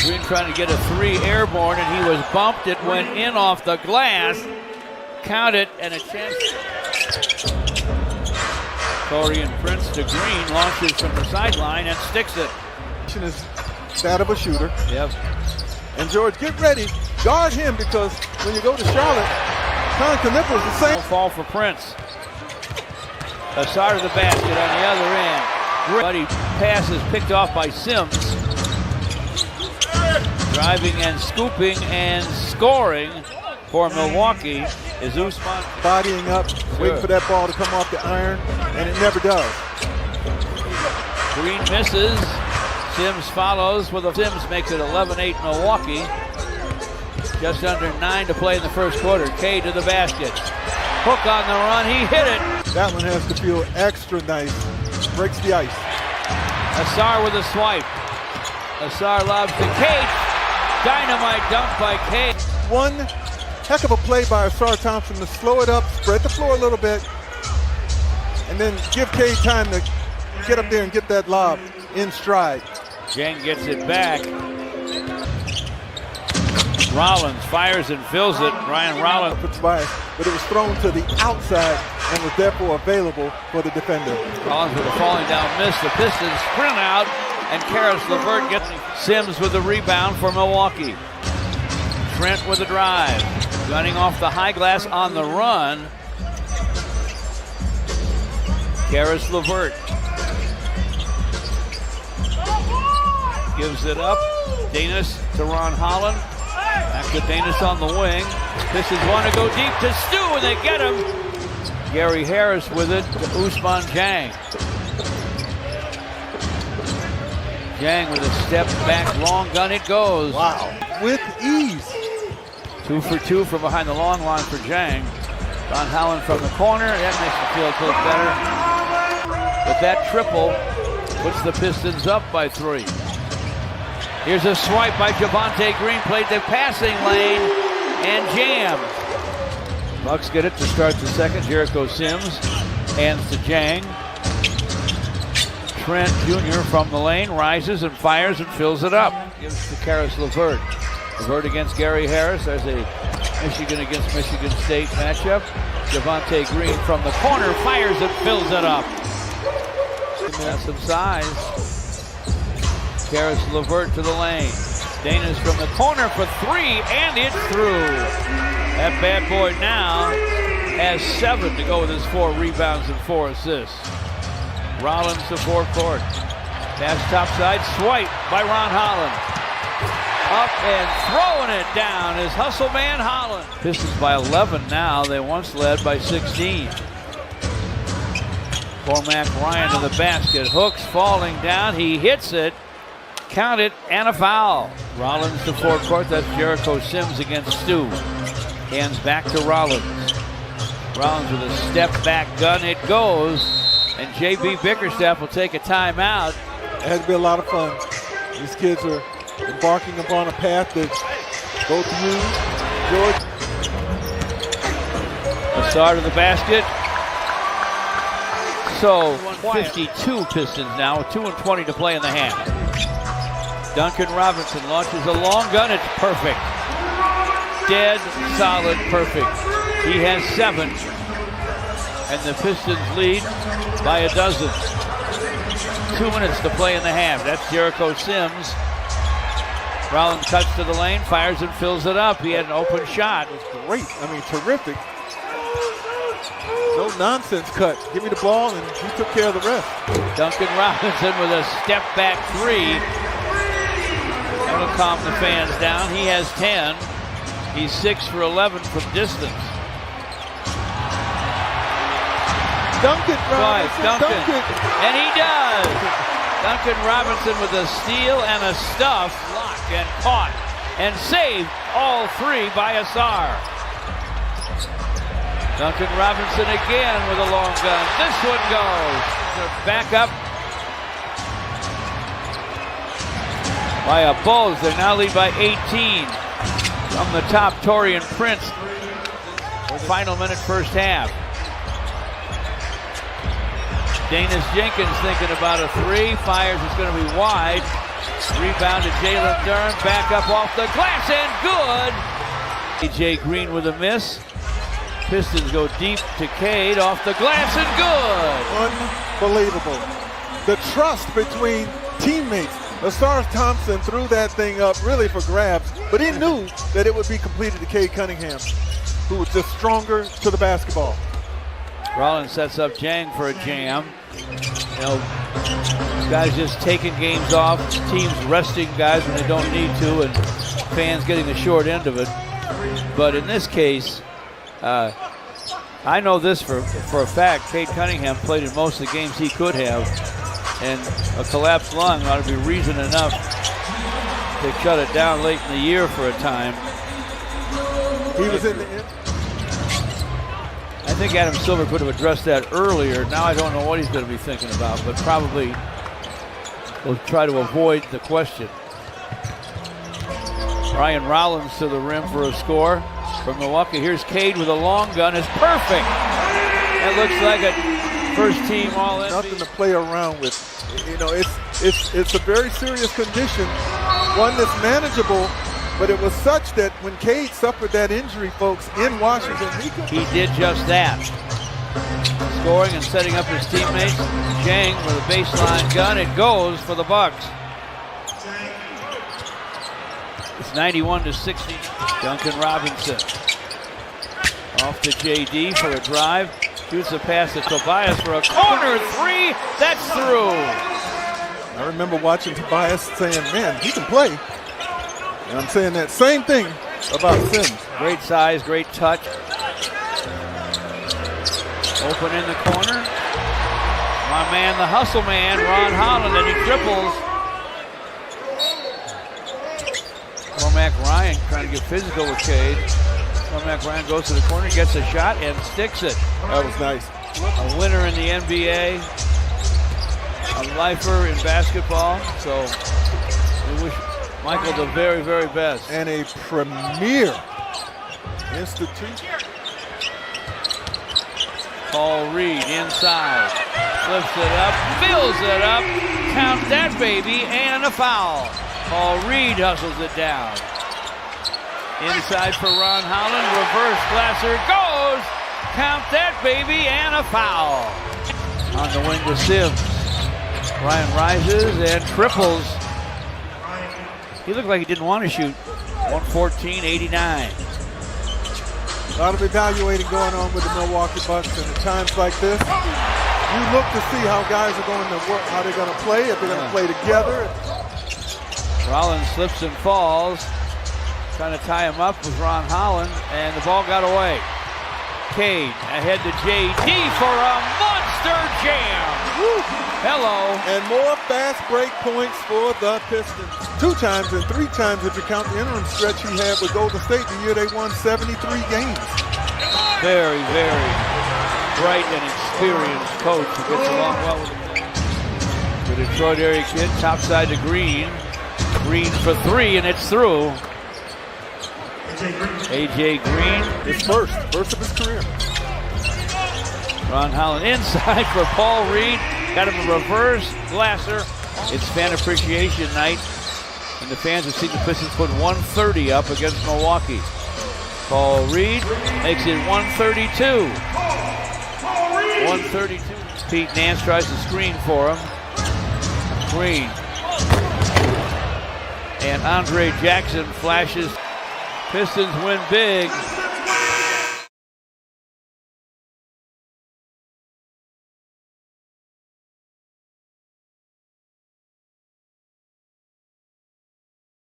Green trying to get a three airborne, and he was bumped. It went in off the glass. Count it, and a chance. Torian Prince to Green, launches from the sideline and sticks it. Is that of a shooter. Yep. And George, get ready. Guard him, because when you go to Charlotte, Cunningham is the same. Fall for Prince. Asar to the basket on the other end. Buddy pass is picked off by Sims. Driving and scooping and scoring for Milwaukee is Usman. Bodying up, waiting for that ball to come off the iron, and it never does. Green misses. Sims follows with a Sims makes it 11-8 Milwaukee. Just under 9 to play in the first quarter. Cade to the basket. Hook on the run. He hit it. That one has to feel extra nice. Breaks the ice. Asar with a swipe. Asar lobs to Cade. Dynamite dunk by Cade. One heck of a play by Asar Thompson to slow it up, spread the floor a little bit, and then give Cade time to get up there and get that lob in stride. Jang gets it back. Rollins fires and fills it. Ryan Rollins. It's biased, but it was thrown to the outside and was therefore available for the defender. Rollins with a falling down miss. The Pistons sprint out, and Karis LeVert gets Sims with the rebound for Milwaukee. Trent with a drive. Gunning off the high glass on the run. Karis LeVert gives it up. Danis to Ron Holland. Back to Danis on the wing. Pistons want to go deep to Stu, and they get him. Gary Harris with it to Usman Jang. Jang with a step back, long gun, it goes. Wow. With ease. 2 for 2 from behind the long line for Jang. Ron Holland from the corner. That makes the field look better. But that triple puts the Pistons up by 3. Here's a swipe by Javonte Green, played the passing lane and jam. Bucks get it to start the second. Jericho Sims hands to Jang. Trent Jr. from the lane rises and fires and fills it up. Gives to Karis LeVert. LeVert against Gary Harris. There's a Michigan against Michigan State matchup. Javonte Green from the corner fires and fills it up. That's some size. Karis LeVert to the lane. Danis from the corner for 3, and it's through. That bad boy now has 7 to go with his 4 rebounds and 4 assists. Rollins to forecourt. Pass topside, swipe by Ron Holland. Up and throwing it down is hustle man Holland. Pistons by 11 now. They once led by 16. Cormac Ryan to the basket. Hooks falling down. He hits it. Count it, and a foul. Rollins to forecourt. That's Jericho Sims against Stu. Hands back to Rollins. Rollins with a step back gun. It goes. And J.B. Bickerstaff will take a timeout. It has to be a lot of fun. These kids are embarking upon a path that both you, George. Asar to the basket. So 52 Pistons now, with 2:20 to play in the half. Duncan Robinson launches a long gun. It's perfect. Dead, solid, perfect. He has 7. And the Pistons lead by a dozen. 2 minutes to play in the half. That's Jericho Sims. Rollins cuts to the lane, fires and fills it up. He had an open shot. It was great. I mean, terrific. No nonsense cut. Give me the ball, and he took care of the rest. Duncan Robinson with a step back 3. That'll calm the fans down. He has 10. He's 6 for 11 from distance. Duncan Robinson. Duncan. And he does. Duncan Robinson with a steal and a stuff. Blocked and caught and saved all 3 by Asar. Duncan Robinson again with a long gun. This one goes. Back up by a Bulls. They now lead by 18. From the top, Torian Prince. Final minute, first half. Danis Jenkins thinking about a 3. Fires, it's going to be wide. Rebound to Jalen Duren. Back up off the glass and good. AJ Green with a miss. Pistons go deep to Cade off the glass and good. Unbelievable. The trust between teammates. Asar Thompson threw that thing up really for grabs, but he knew that it would be completed to Cade Cunningham, who was just stronger to the basketball. Rollins sets up Jang for a jam. You know, guys just taking games off, teams resting guys when they don't need to, and fans getting the short end of it. But in this case, I know this for a fact. Cade Cunningham played in most of the games he could have, and a collapsed lung ought to be reason enough to shut it down late in the year for a time. He was in the end. I think Adam Silver could have addressed that earlier. Now I don't know what he's going to be thinking about, but probably will try to avoid the question. Ryan Rollins to the rim for a score from Milwaukee. Here's Cade with a long gun. It's perfect. That looks like a first-team All-NBA. Nothing to play around with. You know, it's a very serious condition, one that's manageable. But it was such that when Cade suffered that injury, folks, in Washington, he did just that. Scoring and setting up his teammates. Jang with a baseline gun. It goes for the Bucks. It's 91-60. Duncan Robinson off to JD for a drive. Shoots a pass to Tobias for a corner three. That's through. I remember watching Tobias saying, man, he can play. And I'm saying that same thing about Sims. Great size, great touch. Open in the corner. My man, the hustle man, Ron Holland, and he triples. Cormac Ryan trying to get physical with Cade. Cormac Ryan goes to the corner, gets a shot, and sticks it. That was nice. A winner in the NBA. A lifer in basketball. So we wish Michael the very, very best. And a premier institution. Paul Reed inside. Flips it up, fills it up. Count that baby, and a foul. Paul Reed hustles it down. Inside for Ron Holland. Reverse Glasser goes. Count that baby, and a foul. On the wing to Sims. Ryan rises and triples. He looked like he didn't want to shoot. 114-89. A lot of evaluating going on with the Milwaukee Bucks, and at times like this, you look to see how guys are going to work, how they're going to play, if they're going to play together. Rollins slips and falls. Trying to tie him up with Ron Holland, and the ball got away. Cade ahead to JD for a monster jam. Woo. Hello. And more fast break points for the Pistons. 2 times and 3 times if you count the interim stretch he had with Golden State the year they won 73 games. Very, very bright and experienced coach who gets along well with the Detroit area kid. Top side to Green. Green for 3, and it's through. AJ Green. His first of his career. Ron Holland inside for Paul Reed. Got him a reverse Glasser. It's fan appreciation night, and the fans have seen the Pistons put 130 up against Milwaukee. Paul Reed makes it 132. 132. Pete Nance tries to screen for him. Green. And Andre Jackson flashes. Pistons win big.